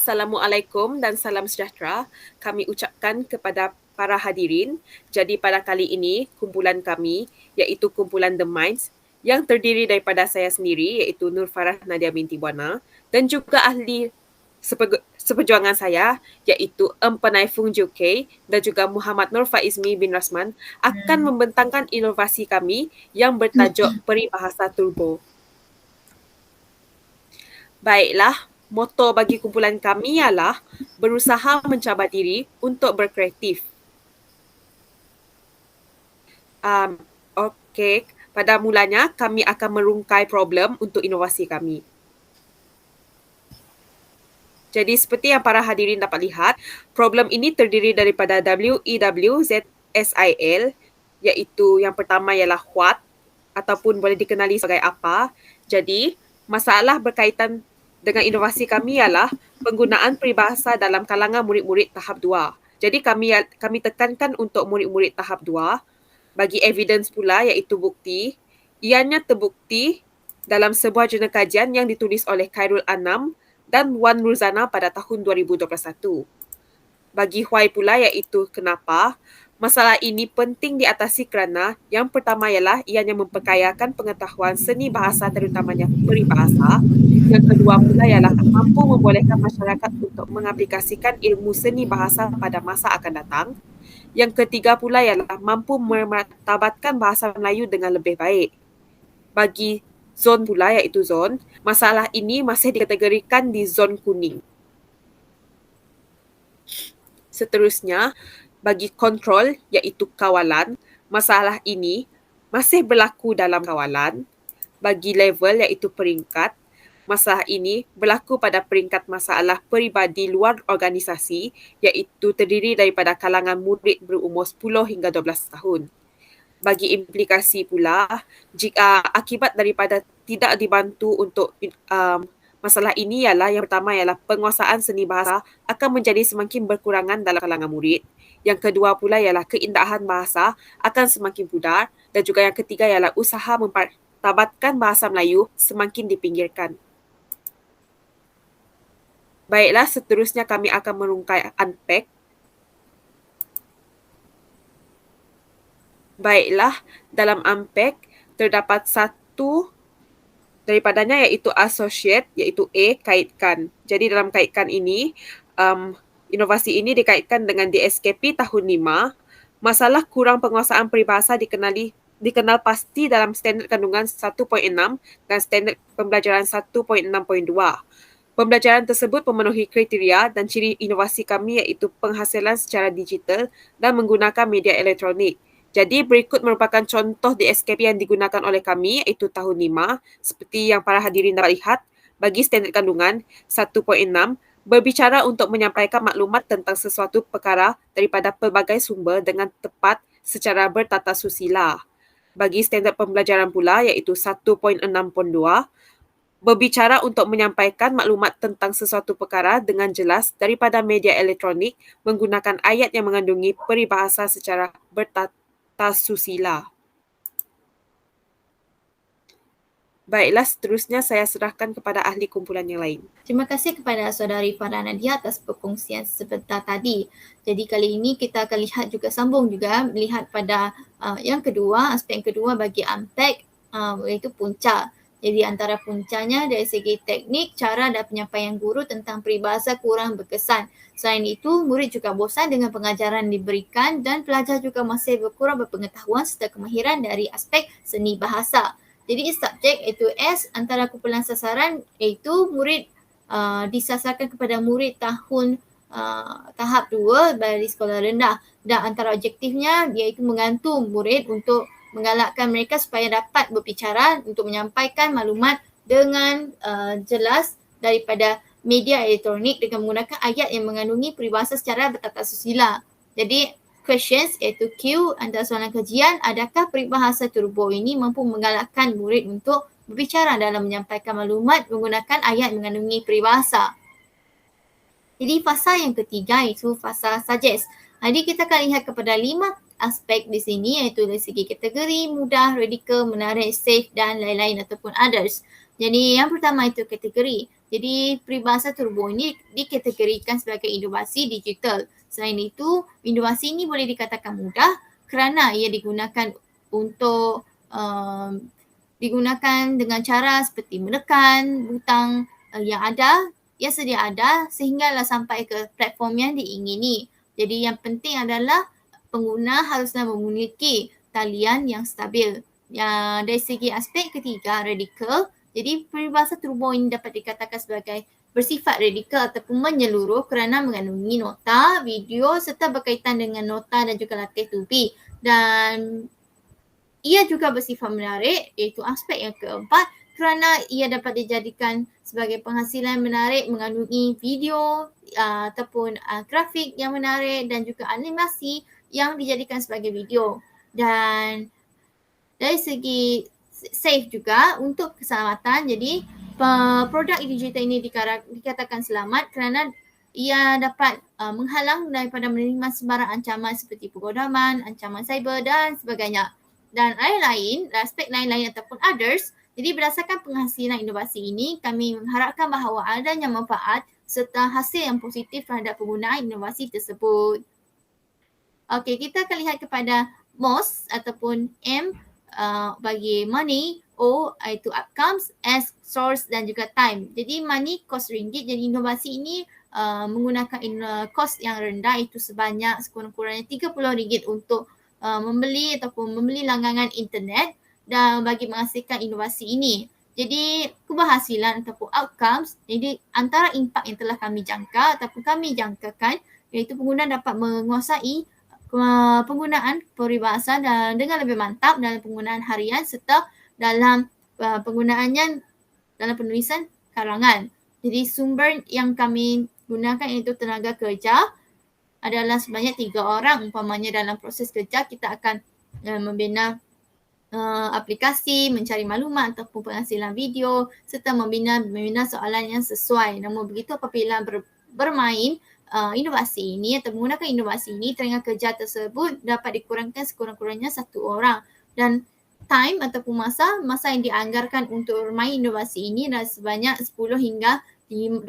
Assalamualaikum dan salam sejahtera kami ucapkan kepada para hadirin. Jadi pada kali ini kumpulan kami iaitu kumpulan The Minds yang terdiri daripada saya sendiri iaitu Nur Farah Nadia binti Buana dan juga ahli seperjuangan saya iaitu Empenai Fung Juke dan juga Muhammad Nur Faizmi bin Rasman akan membentangkan inovasi kami yang bertajuk Peribahasa Turbo. Baiklah, moto bagi kumpulan kami ialah berusaha mencabar diri untuk berkreatif. Okey, pada mulanya kami akan merungkai problem untuk inovasi kami. Jadi seperti yang para hadirin dapat lihat, problem ini terdiri daripada WEWZSIL, iaitu yang pertama ialah what ataupun boleh dikenali sebagai apa. Jadi masalah berkaitan dengan inovasi kami ialah penggunaan peribahasa dalam kalangan murid-murid tahap 2. Jadi kami tekankan untuk murid-murid tahap 2 bagi evidence pula iaitu bukti. Ianya terbukti dalam sebuah jurnal kajian yang ditulis oleh Khairul Anam dan Wan Ruzana pada tahun 2021. Bagi why pula iaitu kenapa masalah ini penting diatasi kerana yang pertama ialah ianya memperkayakan pengetahuan seni bahasa terutamanya peribahasa. Yang kedua pula ialah mampu membolehkan masyarakat untuk mengaplikasikan ilmu seni bahasa pada masa akan datang. Yang ketiga pula ialah mampu memartabatkan bahasa Melayu dengan lebih baik. Bagi zon pula iaitu zon, masalah ini masih dikategorikan di zon kuning. Seterusnya, bagi kontrol iaitu kawalan, masalah ini masih berlaku dalam kawalan. Bagi level iaitu peringkat, masalah ini berlaku pada peringkat masalah peribadi luar organisasi iaitu terdiri daripada kalangan murid berumur 10 hingga 12 tahun. Bagi implikasi pula, jika akibat daripada tidak dibantu untuk masalah ini ialah yang pertama ialah penguasaan seni bahasa akan menjadi semakin berkurangan dalam kalangan murid. Yang kedua pula ialah keindahan bahasa akan semakin pudar dan juga yang ketiga ialah usaha mempertabatkan bahasa Melayu semakin dipinggirkan. Baiklah, seterusnya kami akan merungkai unpack. Baiklah, dalam unpack terdapat satu daripadanya iaitu associate, iaitu A, kaitkan. Jadi dalam kaitkan ini, inovasi ini dikaitkan dengan DSKP tahun 5. Masalah kurang penguasaan peribahasa dikenal pasti dalam standard kandungan 1.6 dan standard pembelajaran 1.6.2. Pembelajaran tersebut memenuhi kriteria dan ciri inovasi kami iaitu penghasilan secara digital dan menggunakan media elektronik. Jadi berikut merupakan contoh DSKP yang digunakan oleh kami iaitu tahun 5 seperti yang para hadirin dapat lihat. Bagi standard kandungan 1.6 berbicara untuk menyampaikan maklumat tentang sesuatu perkara daripada pelbagai sumber dengan tepat secara bertata susila. Bagi standard pembelajaran pula iaitu 1.6.2 berbicara untuk menyampaikan maklumat tentang sesuatu perkara dengan jelas daripada media elektronik menggunakan ayat yang mengandungi peribahasa secara bertata susila. Baiklah, seterusnya saya serahkan kepada ahli kumpulan yang lain. Terima kasih kepada saudari Farah Nadia atas perkongsian sebentar tadi. Jadi kali ini kita akan lihat juga sambung juga melihat pada yang kedua, aspek yang kedua bagi unpack iaitu punca. Jadi antara puncanya dari segi teknik, cara dan penyampaian guru tentang peribahasa kurang berkesan. Selain itu, murid juga bosan dengan pengajaran diberikan dan pelajar juga masih berkurang berpengetahuan serta kemahiran dari aspek seni bahasa. Jadi subjek iaitu S antara kumpulan sasaran iaitu murid disasarkan kepada murid tahun tahap 2 dari sekolah rendah dan antara objektifnya iaitu menggantung murid untuk menggalakkan mereka supaya dapat berbicara untuk menyampaikan maklumat dengan jelas daripada media elektronik dengan menggunakan ayat yang mengandungi peribahasa secara bertata susila. Jadi questions iaitu Q antara soalan kajian, adakah peribahasa turbo ini mampu menggalakkan murid untuk berbicara dalam menyampaikan maklumat menggunakan ayat mengandungi peribahasa. Jadi fasa yang ketiga iaitu fasa suggest. Jadi kita akan lihat kepada 5 aspek di sini iaitu dari segi kategori, mudah, radikal, menarik, safe dan lain-lain ataupun others. Jadi yang pertama itu kategori. Jadi peribahasa turbo ini dikategorikan sebagai inovasi digital. Selain itu, inovasi ini boleh dikatakan mudah kerana ia digunakan untuk digunakan dengan cara seperti menekan butang yang sedia ada sehinggalah sampai ke platform yang diingini. Jadi yang penting adalah pengguna haruslah memiliki talian yang stabil. Dari segi aspek ketiga, radikal, jadi peribahasa turbo ini dapat dikatakan sebagai bersifat radikal ataupun menyeluruh kerana mengandungi nota, video serta berkaitan dengan nota dan juga latih tubi. Dan ia juga bersifat menarik, iaitu aspek yang keempat, kerana ia dapat dijadikan sebagai penghasilan menarik mengandungi video ataupun grafik yang menarik dan juga animasi yang dijadikan sebagai video. Dan dari segi safe juga untuk keselamatan, jadi produk digital ini dikatakan selamat kerana ia dapat menghalang daripada menerima sebarang ancaman seperti pengodaman, ancaman cyber dan sebagainya. Dan aspek lain-lain ataupun others, jadi berdasarkan penghasilan inovasi ini, kami mengharapkan bahawa adanya manfaat serta hasil yang positif terhadap penggunaan inovasi tersebut. Okey, kita akan lihat kepada MOS ataupun M bagi money, O iaitu outcomes, S source dan juga time. Jadi money cost ringgit, jadi inovasi ini menggunakan kos yang rendah iaitu sebanyak sekurang-kurangnya RM30 untuk membeli langgangan internet dan bagi menghasilkan inovasi ini. Jadi keberhasilan ataupun outcomes, jadi antara impak yang telah kami jangka ataupun kami jangkakan iaitu pengguna dapat menguasai penggunaan peribahasa dengan lebih mantap dalam penggunaan harian serta dalam penggunaannya dalam penulisan karangan. Jadi sumber yang kami gunakan iaitu tenaga kerja adalah sebanyak 3 orang. Umpamanya dalam proses kerja kita akan membina aplikasi, mencari maklumat ataupun penghasilan video serta membina soalan yang sesuai. Namun begitu apabila bermain inovasi ini atau menggunakan inovasi ini, tenaga kerja tersebut dapat dikurangkan sekurang-kurangnya 1 orang. Dan time ataupun masa yang dianggarkan untuk bermain inovasi ini adalah sebanyak 10 hingga 25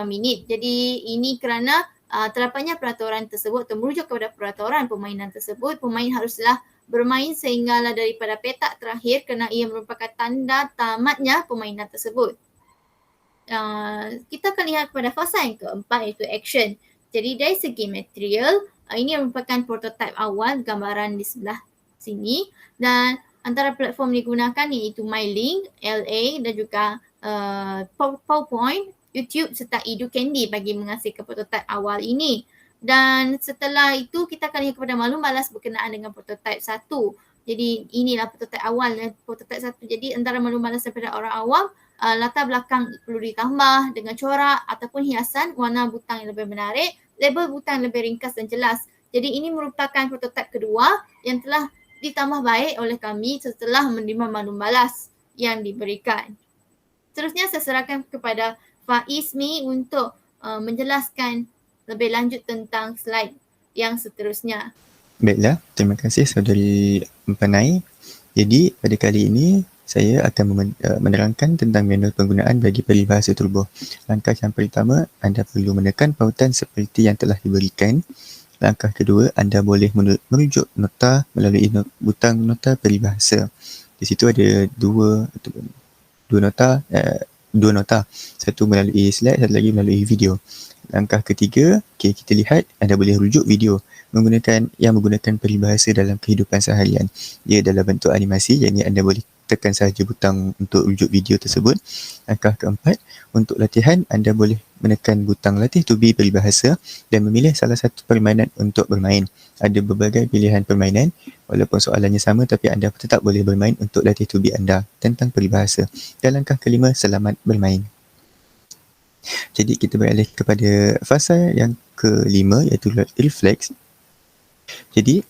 minit. Jadi ini kerana terapanya peraturan tersebut atau merujuk kepada peraturan permainan tersebut, pemain haruslah bermain sehinggalah daripada petak terakhir kerana ia merupakan tanda tamatnya permainan tersebut. Kita akan lihat kepada fasa yang keempat iaitu action. Jadi dari segi material, ini merupakan prototype awal gambaran di sebelah sini dan antara platform digunakan iaitu MyLink, LA dan juga PowerPoint, YouTube serta Educandy bagi menghasilkan prototype awal ini. Dan setelah itu kita akan lihat kepada maklum balas berkenaan dengan prototype 1. Jadi inilah prototype awal dan prototype 1. Jadi antara maklum balas daripada orang awam, latar belakang perlu ditambah dengan corak ataupun hiasan, warna butang yang lebih menarik, label butang yang lebih ringkas dan jelas. Jadi ini merupakan prototype kedua yang telah ditambah baik oleh kami setelah menerima maklum balas yang diberikan. Seterusnya saya serahkan kepada Faizmi untuk menjelaskan lebih lanjut tentang slide yang seterusnya. Baiklah, terima kasih saudari Empanai. Jadi pada kali ini saya akan menerangkan tentang manual penggunaan bagi peribahasa turbo. Langkah yang pertama, anda perlu menekan pautan seperti yang telah diberikan. Langkah kedua, anda boleh merujuk nota melalui butang nota peribahasa. Di situ ada dua nota. Satu melalui slide, satu lagi melalui video. Langkah ketiga, kita lihat anda boleh rujuk video menggunakan peribahasa dalam kehidupan seharian. Ia dalam bentuk animasi, yang ini anda boleh tekan sahaja butang untuk rujuk video tersebut. Langkah keempat, untuk latihan anda boleh menekan butang latih tubi peribahasa dan memilih salah satu permainan untuk bermain. Ada berbagai pilihan permainan, walaupun soalannya sama tapi anda tetap boleh bermain untuk latih tubi anda tentang peribahasa. Dan langkah kelima, selamat bermain. Jadi kita beralih kepada fasa yang kelima iaitu reflex. Jadi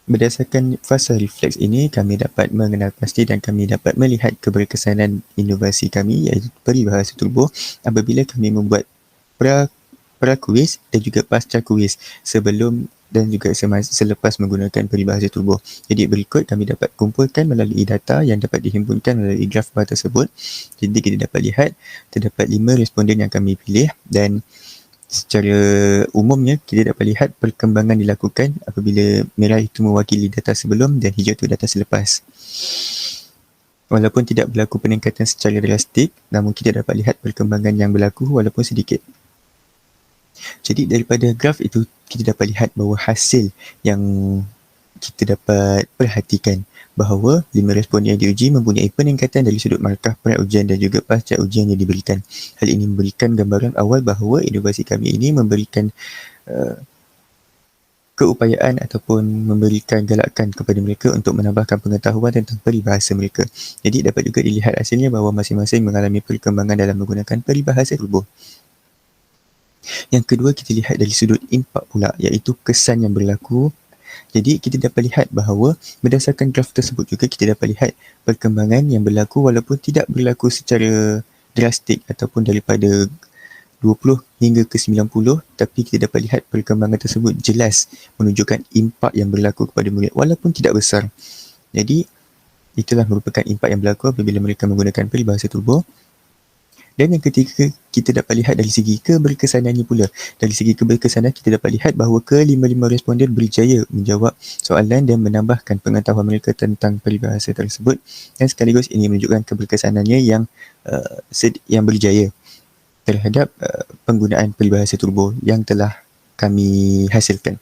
berdasarkan fasa reflex ini, kami dapat mengenal pasti dan kami dapat melihat keberkesanan inovasi kami iaitu peribahasa turbo apabila kami membuat pra-kuis dan juga pasca kuis sebelum dan juga selepas menggunakan peribahasa turbo. Jadi berikut kami dapat kumpulkan melalui data yang dapat dihimpunkan melalui graf bar tersebut. Jadi kita dapat lihat terdapat 5 responden yang kami pilih, dan secara umumnya kita dapat lihat perkembangan dilakukan apabila merah itu mewakili data sebelum dan hijau itu data selepas. Walaupun tidak berlaku peningkatan secara drastik, namun kita dapat lihat perkembangan yang berlaku walaupun sedikit. Jadi daripada graf itu kita dapat lihat bahawa hasil yang kita dapat perhatikan bahawa 5 respon yang diuji mempunyai peningkatan dari sudut markah pra-ujian dan juga pasca ujian yang diberikan. Hal ini memberikan gambaran awal bahawa inovasi kami ini memberikan keupayaan ataupun memberikan galakan kepada mereka untuk menambahkan pengetahuan tentang peribahasa mereka. Jadi dapat juga dilihat hasilnya bahawa masing-masing mengalami perkembangan dalam menggunakan peribahasa turbo. Yang kedua, kita lihat dari sudut impak pula, iaitu kesan yang berlaku. Jadi kita dapat lihat bahawa berdasarkan graf tersebut juga kita dapat lihat perkembangan yang berlaku walaupun tidak berlaku secara drastik ataupun daripada 20 hingga ke 90, tapi kita dapat lihat perkembangan tersebut jelas menunjukkan impak yang berlaku kepada murid walaupun tidak besar. Jadi itulah merupakan impak yang berlaku apabila mereka menggunakan peribahasa turbo. Dan yang ketiga, kita dapat lihat dari segi keberkesanannya pula. Dari segi keberkesanan, kita dapat lihat bahawa kelima-lima responden berjaya menjawab soalan dan menambahkan pengetahuan mereka tentang peribahasa tersebut. Dan sekaligus ini menunjukkan keberkesanannya yang berjaya terhadap penggunaan peribahasa turbo yang telah kami hasilkan.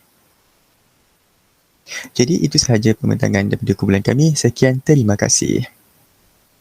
Jadi itu sahaja pembentangan daripada kumpulan kami. Sekian, terima kasih.